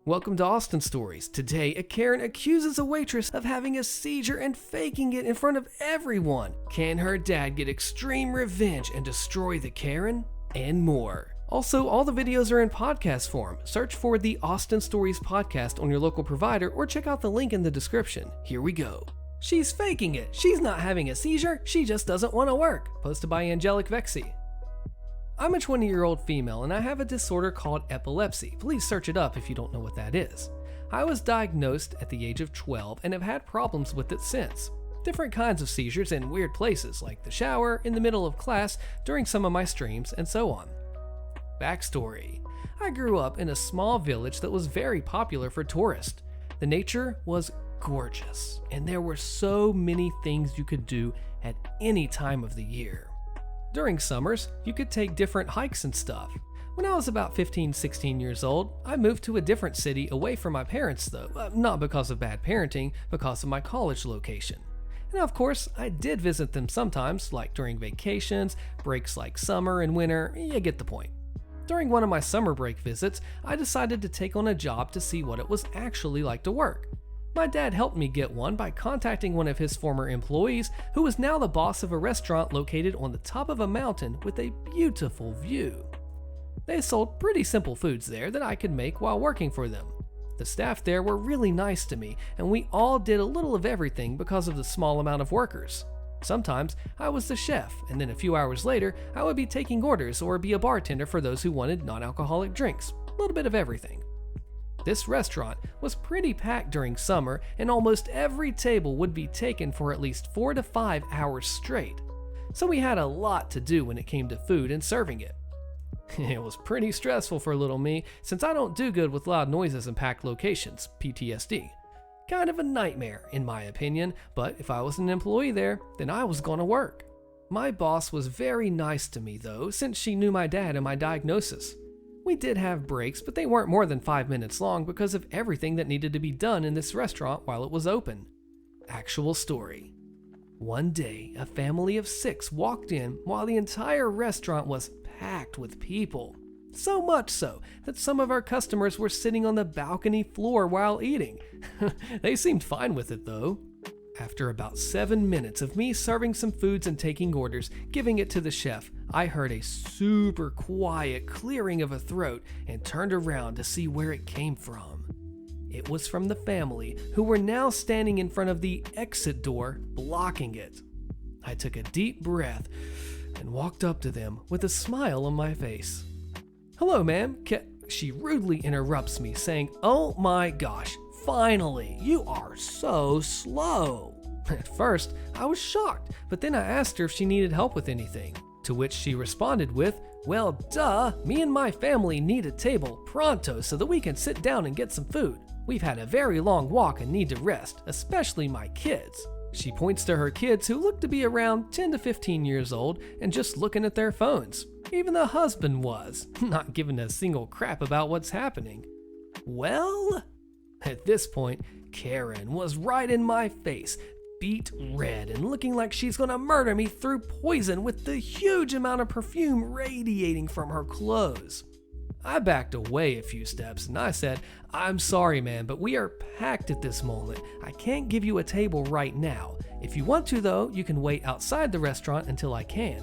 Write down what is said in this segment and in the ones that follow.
Welcome to Austin Stories. Today, a Karen accuses a waitress of having a seizure and faking it in front of everyone. Can her dad get extreme revenge and destroy the Karen? And more. Also, all the videos are in podcast form. Search for the Austin Stories podcast on your local provider or check out the link in the description. Here we go. She's faking it. She's not having a seizure. She just doesn't want to work. Posted by Angelic Vexy. I'm a 20-year-old female and I have a disorder called epilepsy. Please search it up if you don't know what that is. I was diagnosed at the age of 12 and have had problems with it since. Different kinds of seizures in weird places like the shower, in the middle of class, during some of my streams, and so on. Backstory. I grew up in a small village that was very popular for tourists. The nature was gorgeous and there were so many things you could do at any time of the year. During summers, you could take different hikes and stuff. When I was about 15-16 years old, I moved to a different city away from my parents though, not because of bad parenting, because of my college location. And of course, I did visit them sometimes, like during vacations, breaks like summer and winter, you get the point. During one of my summer break visits, I decided to take on a job to see what it was actually like to work. My dad helped me get one by contacting one of his former employees who was now the boss of a restaurant located on the top of a mountain with a beautiful view. They sold pretty simple foods there that I could make while working for them. The staff there were really nice to me and we all did a little of everything because of the small amount of workers. Sometimes I was the chef and then a few hours later I would be taking orders or be a bartender for those who wanted non-alcoholic drinks, a little bit of everything. This restaurant was pretty packed during summer and almost every table would be taken for at least 4 to 5 hours straight. So we had a lot to do when it came to food and serving it. It was pretty stressful for little me since I don't do good with loud noises in packed locations, PTSD. Kind of a nightmare in my opinion, but if I was an employee there, then I was gonna work. My boss was very nice to me though since she knew my dad and my diagnosis. We did have breaks, but they weren't more than 5 minutes long because of everything that needed to be done in this restaurant while it was open. Actual story. One day, a family of 6 walked in while the entire restaurant was packed with people. So much so that some of our customers were sitting on the balcony floor while eating. They seemed fine with it though. After about 7 minutes of me serving some foods and taking orders, giving it to the chef, I heard a super quiet clearing of a throat and turned around to see where it came from. It was from the family, who were now standing in front of the exit door, blocking it. I took a deep breath and walked up to them with a smile on my face. "Hello, ma'am." She rudely interrupts me, saying, "Oh my gosh, finally, you are so slow." At first, I was shocked, but then I asked her if she needed help with anything. To which she responded with, "Well, duh, me and my family need a table pronto so that we can sit down and get some food. We've had a very long walk and need to rest, especially my kids." She points to her kids who look to be around 10 to 15 years old and just looking at their phones. Even the husband was, not giving a single crap about what's happening. Well, at this point, Karen was right in my face, beet red and looking like she's gonna murder me through poison with the huge amount of perfume radiating from her clothes. I backed away a few steps and I said, "I'm sorry, man, but we are packed at this moment. I can't give you a table right now. If you want to though, you can wait outside the restaurant until I can."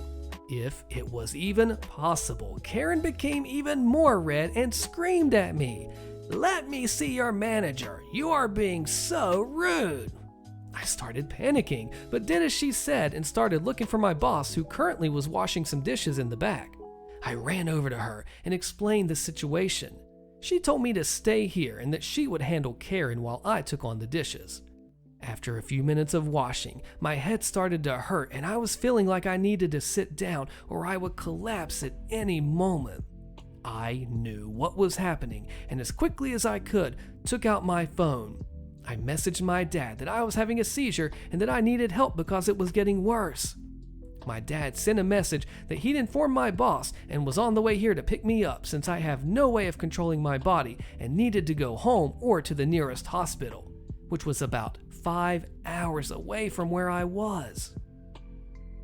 If it was even possible, Karen became even more red and screamed at me, "Let me see your manager. You are being so rude." I started panicking, but did as she said and started looking for my boss who currently was washing some dishes in the back. I ran over to her and explained the situation. She told me to stay here and that she would handle Karen while I took on the dishes. After a few minutes of washing, my head started to hurt and I was feeling like I needed to sit down or I would collapse at any moment. I knew what was happening and as quickly as I could, took out my phone. I messaged my dad that I was having a seizure and that I needed help because it was getting worse. My dad sent a message that he'd informed my boss and was on the way here to pick me up since I have no way of controlling my body and needed to go home or to the nearest hospital, which was about 5 hours away from where I was.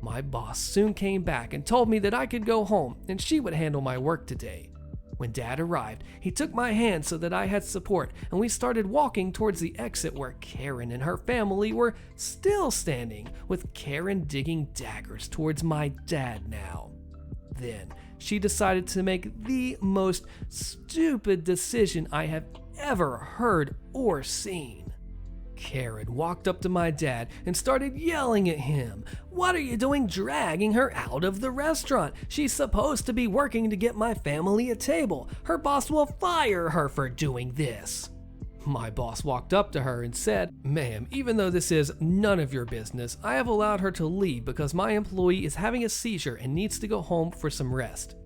My boss soon came back and told me that I could go home and she would handle my work today. When Dad arrived, he took my hand so that I had support, and we started walking towards the exit where Karen and her family were still standing, with Karen digging daggers towards my dad now. Then, she decided to make the most stupid decision I have ever heard or seen. Karen walked up to my dad and started yelling at him. "What are you doing dragging her out of the restaurant? She's supposed to be working to get my family a table. Her boss will fire her for doing this." My boss walked up to her and said, "Ma'am, even though this is none of your business, I have allowed her to leave because my employee is having a seizure and needs to go home for some rest."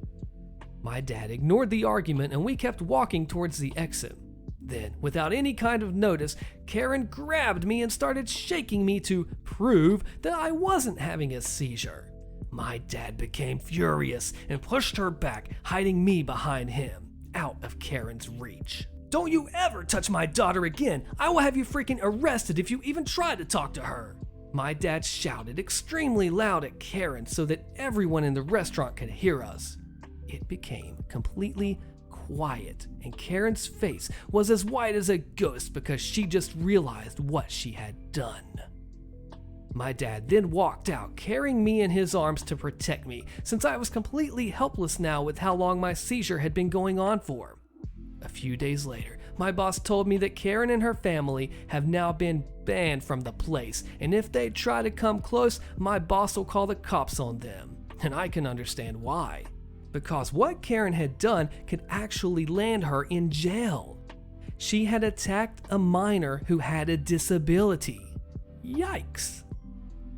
My dad ignored the argument and we kept walking towards the exit. Then, without any kind of notice, Karen grabbed me and started shaking me to prove that I wasn't having a seizure. My dad became furious and pushed her back, hiding me behind him, out of Karen's reach. "Don't you ever touch my daughter again! I will have you freaking arrested if you even try to talk to her!" My dad shouted extremely loud at Karen so that everyone in the restaurant could hear us. It became completely quiet, and Karen's face was as white as a ghost because she just realized what she had done. My dad then walked out, carrying me in his arms to protect me, since I was completely helpless now with how long my seizure had been going on for. A few days later, my boss told me that Karen and her family have now been banned from the place, and if they try to come close, my boss will call the cops on them. And I can understand why. Because what Karen had done could actually land her in jail. She had attacked a minor who had a disability. Yikes.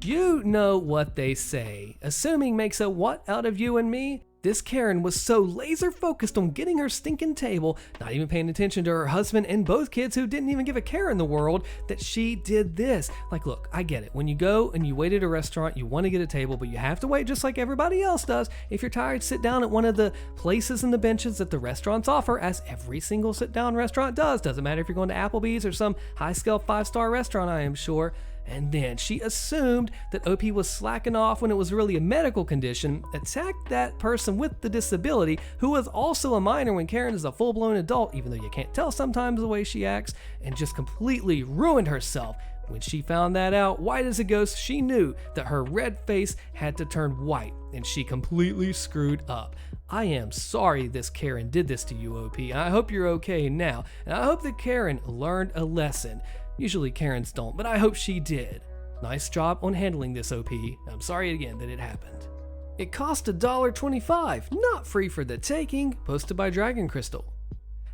You know what they say, assuming makes a what out of you and me? This Karen was so laser focused on getting her stinking table, not even paying attention to her husband and both kids who didn't even give a care in the world, that she did this. Like, look, I get it. When you go and you wait at a restaurant, you want to get a table, but you have to wait just like everybody else does. If you're tired, sit down at one of the places and the benches that the restaurants offer, as every single sit-down restaurant does. Doesn't matter if you're going to Applebee's or some high-scale 5-star restaurant, I am sure. And then she assumed that OP was slacking off when it was really a medical condition, attacked that person with the disability, who was also a minor when Karen is a full-blown adult, even though you can't tell sometimes the way she acts, and just completely ruined herself. When she found that out, white as a ghost, she knew that her red face had to turn white, and she completely screwed up. I am sorry this Karen did this to you, OP. I hope you're okay now, and I hope that Karen learned a lesson. Usually Karens don't, but I hope she did. Nice job on handling this, OP. I'm sorry again that it happened. It cost $1.25, not free for the taking, posted by Dragon Crystal.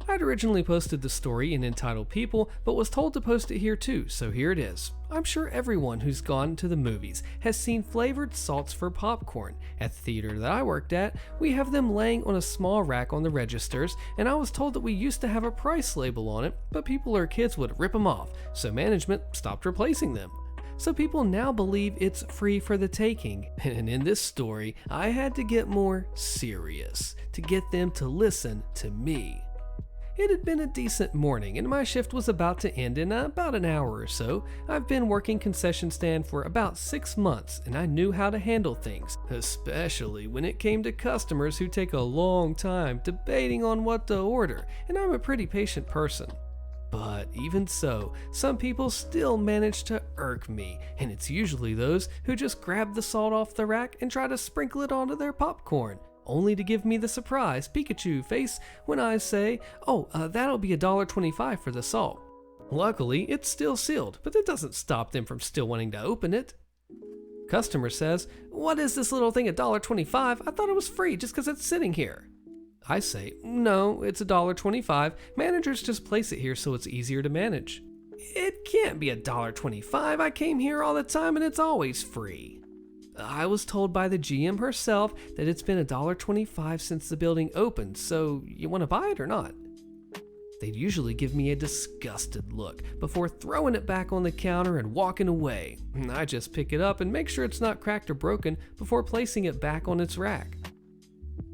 I'd originally posted the story in Entitled People, but was told to post it here too, so here it is. I'm sure everyone who's gone to the movies has seen flavored salts for popcorn. At the theater that I worked at, we have them laying on a small rack on the registers, and I was told that we used to have a price label on it, but people or kids would rip them off, so management stopped replacing them. So people now believe it's free for the taking, and in this story, I had to get more serious to get them to listen to me. It had been a decent morning, and my shift was about to end in about an hour or so. I've been working concession stand for about 6 months, and I knew how to handle things, especially when it came to customers who take a long time debating on what to order, and I'm a pretty patient person. But even so, some people still manage to irk me, and it's usually those who just grab the salt off the rack and try to sprinkle it onto their popcorn, only to give me the surprise Pikachu face when I say, that'll be $1.25 for the salt. Luckily, it's still sealed, but that doesn't stop them from still wanting to open it. Customer says, "What is this little thing, $1.25? I thought it was free just because it's sitting here." I say, "No, it's $1.25. Managers just place it here so it's easier to manage." "It can't be $1.25. I came here all the time and it's always free." I was told by the GM herself that it's been $1.25 since the building opened, so you want to buy it or not? They'd usually give me a disgusted look before throwing it back on the counter and walking away. I just pick it up and make sure it's not cracked or broken before placing it back on its rack.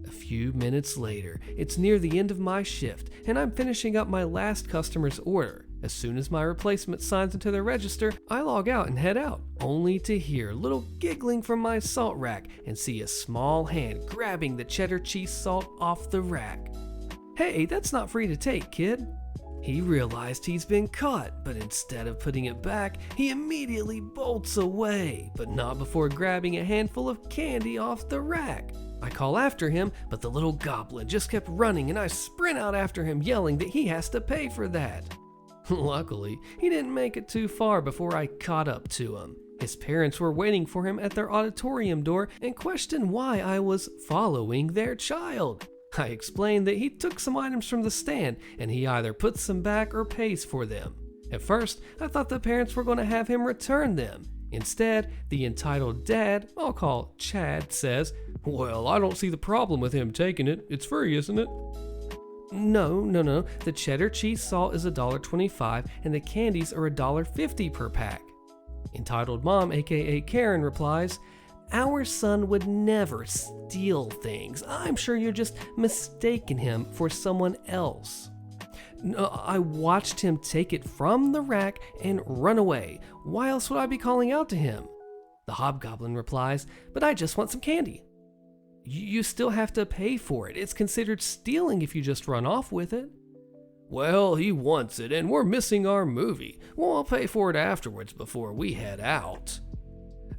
A few minutes later, it's near the end of my shift, and I'm finishing up my last customer's order. As soon as my replacement signs into their register, I log out and head out, only to hear little giggling from my salt rack and see a small hand grabbing the cheddar cheese salt off the rack. "Hey, that's not free to take, kid." He realized he's been caught, but instead of putting it back, he immediately bolts away, but not before grabbing a handful of candy off the rack. I call after him, but the little goblin just kept running and I sprint out after him yelling that he has to pay for that. Luckily, he didn't make it too far before I caught up to him. His parents were waiting for him at their auditorium door and questioned why I was following their child. I explained that he took some items from the stand and he either puts them back or pays for them. At first, I thought the parents were going to have him return them. Instead, the entitled dad, I'll call Chad, says, "Well, I don't see the problem with him taking it. It's free, isn't it?" No. The cheddar cheese salt is $1.25 and the candies are $1.50 per pack. Entitled mom, aka Karen, replies, "Our son would never steal things. I'm sure you're just mistaking him for someone else." "No, I watched him take it from the rack and run away. Why else would I be calling out to him?" The hobgoblin replies, "But I just want some candy." "You still have to pay for it. It's considered stealing if you just run off with it." "Well, he wants it and we're missing our movie. Well, I'll pay for it afterwards before we head out."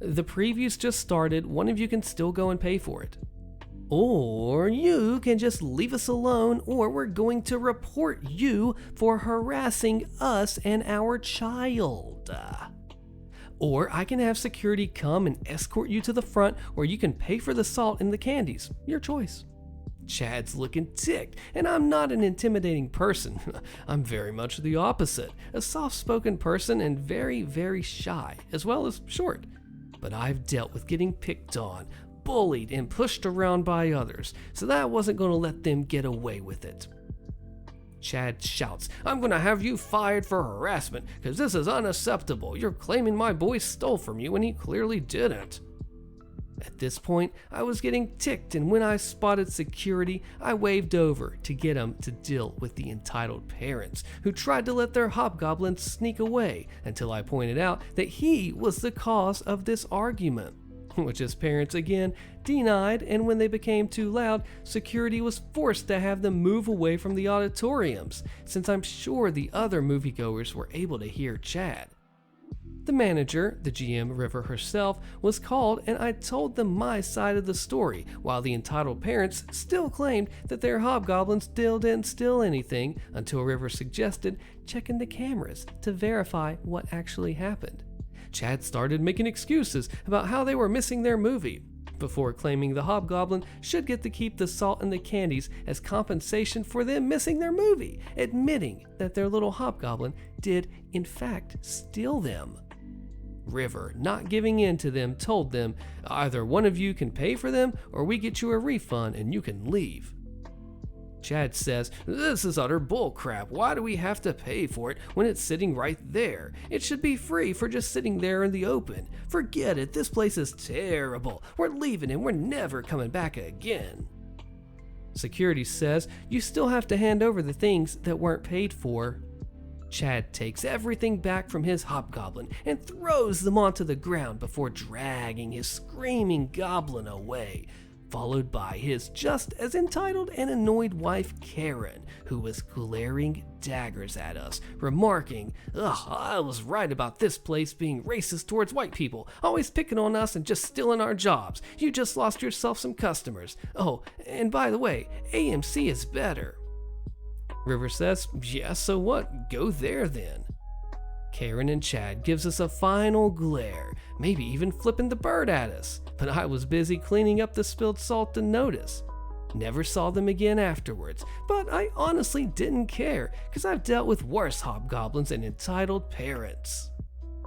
"The preview's just started. One of you can still go and pay for it. Or you can just leave us alone, or we're going to report you for harassing us and our child. Or I can have security come and escort you to the front, or you can pay for the salt and the candies. Your choice." Chad's looking ticked, and I'm not an intimidating person. I'm very much the opposite, a soft-spoken person and very, very shy, as well as short. But I've dealt with getting picked on, bullied, and pushed around by others, so that I wasn't going to let them get away with it. Chad shouts, "I'm going to have you fired for harassment, because this is unacceptable. You're claiming my boy stole from you when he clearly didn't." At this point, I was getting ticked, and when I spotted security, I waved over to get him to deal with the entitled parents, who tried to let their hobgoblin sneak away until I pointed out that he was the cause of this argument, which his parents again denied, and when they became too loud, security was forced to have them move away from the auditoriums, since I'm sure the other moviegoers were able to hear Chad. The manager, the GM River herself, was called and I told them my side of the story, while the entitled parents still claimed that their hobgoblins still didn't steal anything until River suggested checking the cameras to verify what actually happened. Chad started making excuses about how they were missing their movie, before claiming the hobgoblin should get to keep the salt and the candies as compensation for them missing their movie, admitting that their little hobgoblin did in fact steal them. River, not giving in to them, told them, "Either one of you can pay for them or we get you a refund and you can leave." Chad says, "This is utter bullcrap. Why do we have to pay for it when it's sitting right there? It should be free for just sitting there in the open. Forget it, this place is terrible. We're leaving and we're never coming back again." Security says, "You still have to hand over the things that weren't paid for." Chad takes everything back from his hobgoblin and throws them onto the ground before dragging his screaming goblin away, followed by his just as entitled and annoyed wife Karen, who was glaring daggers at us, remarking, "Ugh, I was right about this place being racist towards white people, always picking on us and just stealing our jobs. You just lost yourself some customers. Oh, and by the way, AMC is better." River says, "Yeah, so what? Go there then." Karen and Chad gives us a final glare, maybe even flipping the bird at us, but I was busy cleaning up the spilled salt to notice. Never saw them again afterwards, but I honestly didn't care, because I've dealt with worse hobgoblins and entitled parents.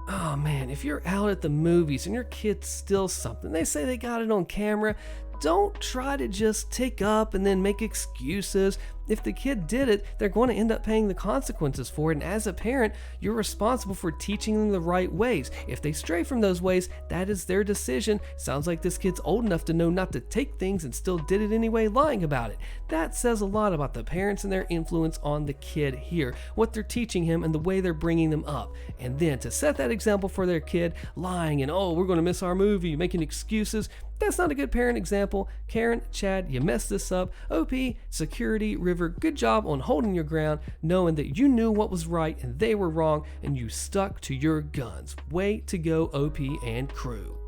Oh man, if you're out at the movies and your kid steals something, they say they got it on camera, don't try to just take up and then make excuses. If the kid did it, they're going to end up paying the consequences for it, and as a parent, you're responsible for teaching them the right ways. If they stray from those ways, that is their decision. Sounds like this kid's old enough to know not to take things and still did it anyway, lying about it. That says a lot about the parents and their influence on the kid here, what they're teaching him and the way they're bringing them up. And then to set that example for their kid, lying and, "Oh, we're going to miss our movie," making excuses, That's not a good parent example. Karen, Chad, you messed this up. OP, Security, River, good job on holding your ground, knowing that you knew what was right and they were wrong, and you stuck to your guns. Way to go, OP and crew.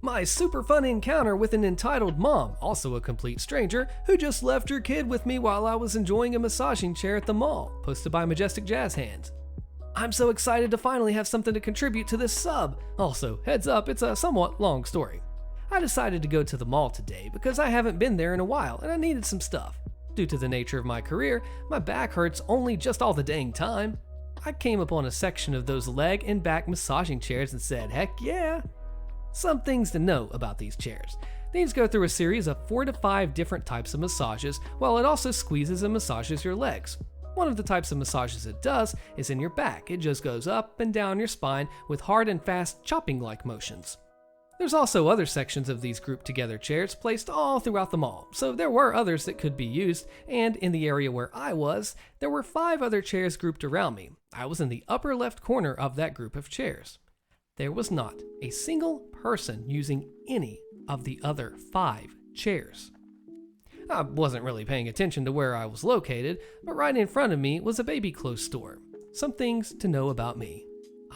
My super fun encounter with an entitled mom, also a complete stranger, who just left her kid with me while I was enjoying a massaging chair at the mall, posted by Majestic Jazz Hands. I'm so excited to finally have something to contribute to this sub. Also, heads up, it's a somewhat long story. I decided to go to the mall today because I haven't been there in a while and I needed some stuff. Due to the nature of my career, my back hurts only just all the dang time. I came upon a section of those leg and back massaging chairs and said, heck yeah. Some things to know about these chairs. These go through a series of 4 to 5 different types of massages, while it also squeezes and massages your legs. One of the types of massages it does is in your back. It just goes up and down your spine with hard and fast chopping-like motions. There's also other sections of these grouped together chairs placed all throughout the mall, so there were others that could be used, and in the area where I was, there were 5 other chairs grouped around me. I was in the upper left corner of that group of chairs. There was not a single person using any of the other 5 chairs. I wasn't really paying attention to where I was located, but right in front of me was a baby clothes store. Some things to know about me.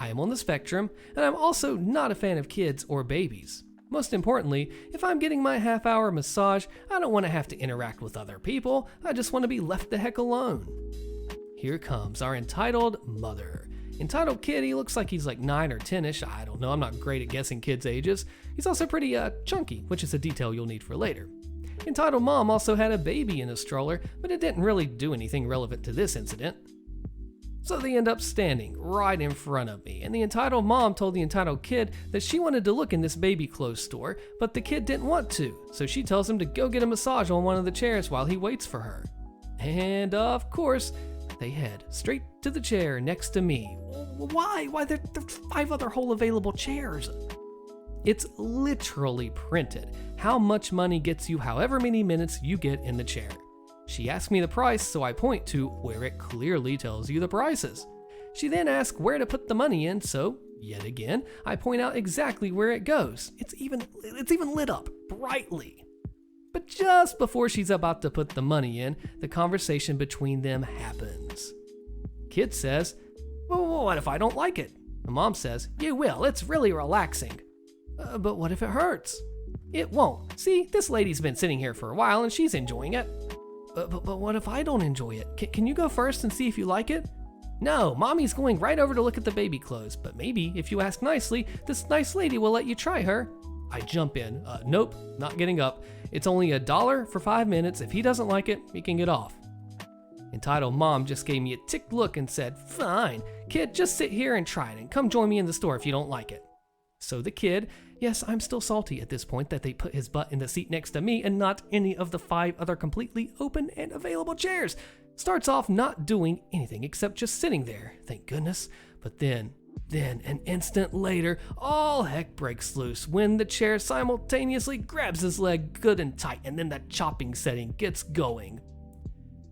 I am on the spectrum, and I'm also not a fan of kids or babies. Most importantly, if I'm getting my half-hour massage, I don't want to have to interact with other people. I just want to be left the heck alone. Here comes our entitled mother. Entitled kid, he looks like he's like 9 or 10ish. I don't know, I'm not great at guessing kids' ages. He's also pretty chunky, which is a detail you'll need for later. Entitled mom also had a baby in a stroller, but it didn't really do anything relevant to this incident. So they end up standing right in front of me, and the entitled mom told the entitled kid that she wanted to look in this baby clothes store, but the kid didn't want to, so she tells him to go get a massage on one of the chairs while he waits for her. And of course, they head straight to the chair next to me. Why? There's 5 other whole available chairs. It's literally printed. How much money gets you however many minutes you get in the chair. She asked me the price, so I point to where it clearly tells you the prices. She then asks where to put the money in, so, yet again, I point out exactly where it goes. It's even lit up, brightly. But just before she's about to put the money in, the conversation between them happens. Kid says, well, what if I don't like it? The mom says, you will, it's really relaxing. But what if it hurts? It won't. See, this lady's been sitting here for a while and she's enjoying it. But what if I don't enjoy it? Can you go first and see if you like it? No, mommy's going right over to look at the baby clothes, but maybe if you ask nicely, this nice lady will let you try her. I jump in. Nope, not getting up. It's only $1 for 5 minutes. If he doesn't like it, he can get off. Entitled mom just gave me a ticked look and said, fine, kid, just sit here and try it and come join me in the store if you don't like it. So the kid, yes, I'm still salty at this point that they put his butt in the seat next to me and not any of the 5 other completely open and available chairs. Starts off not doing anything except just sitting there, thank goodness. But then an instant later, all heck breaks loose when the chair simultaneously grabs his leg good and tight, and then the chopping setting gets going.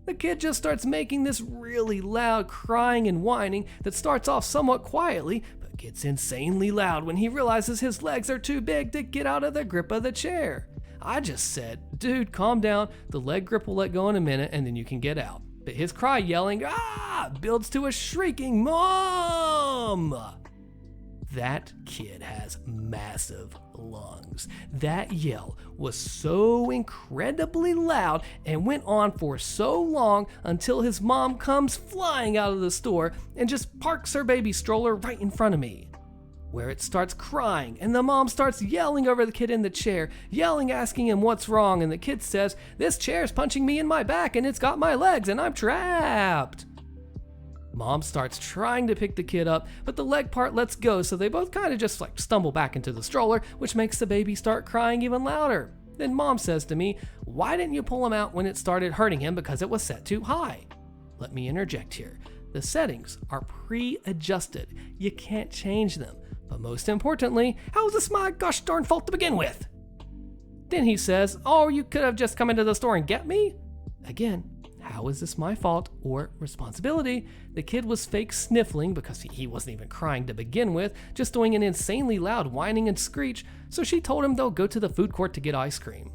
The kid just starts making this really loud crying and whining that starts off somewhat quietly, but gets insanely loud when he realizes his legs are too big to get out of the grip of the chair. I just said, dude, calm down, the leg grip will let go in a minute and then you can get out. But his cry yelling, ah, builds to a shrieking, Mom! That kid has massive lungs. That yell was so incredibly loud and went on for so long until his mom comes flying out of the store and just parks her baby stroller right in front of me, where it starts crying, and the mom starts yelling over the kid in the chair, asking him what's wrong, and the kid says, this chair's punching me in my back and it's got my legs and I'm trapped. Mom starts trying to pick the kid up, but the leg part lets go, so they both kind of just stumble back into the stroller, which makes the baby start crying even louder. Then mom says to me, why didn't you pull him out when it started hurting him because it was set too high? Let me interject here. The settings are pre-adjusted. You can't change them. But most importantly, how is this my gosh darn fault to begin with? Then he says, oh, you could have just come into the store and get me? Again, how is this my fault or responsibility? The kid was fake sniffling because he wasn't even crying to begin with, just doing an insanely loud whining and screech, so she told him they'll go to the food court to get ice cream.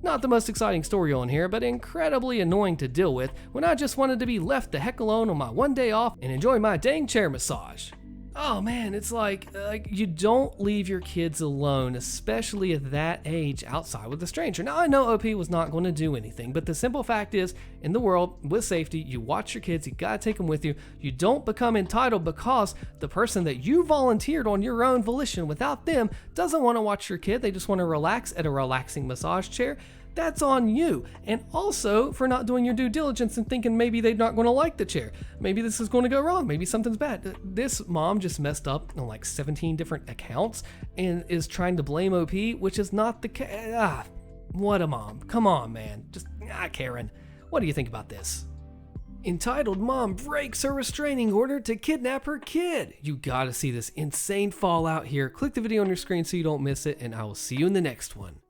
Not the most exciting story on here, but incredibly annoying to deal with when I just wanted to be left the heck alone on my one day off and enjoy my dang chair massage. Oh man, it's like you don't leave your kids alone, especially at that age, outside with a stranger. Now I know OP was not going to do anything, but the simple fact is, in the world, with safety, you watch your kids, you gotta take them with you. You don't become entitled because the person that you volunteered on your own volition without them doesn't want to watch your kid, they just want to relax at a relaxing massage chair. That's on you. And also for not doing your due diligence and thinking maybe they're not going to like the chair. Maybe this is going to go wrong. Maybe something's bad. This mom just messed up on like 17 different accounts and is trying to blame OP, which is not the case. What a mom. Come on, man. Karen. What do you think about this? Entitled mom breaks her restraining order to kidnap her kid. You gotta see this insane fallout here. Click the video on your screen so you don't miss it, and I will see you in the next one.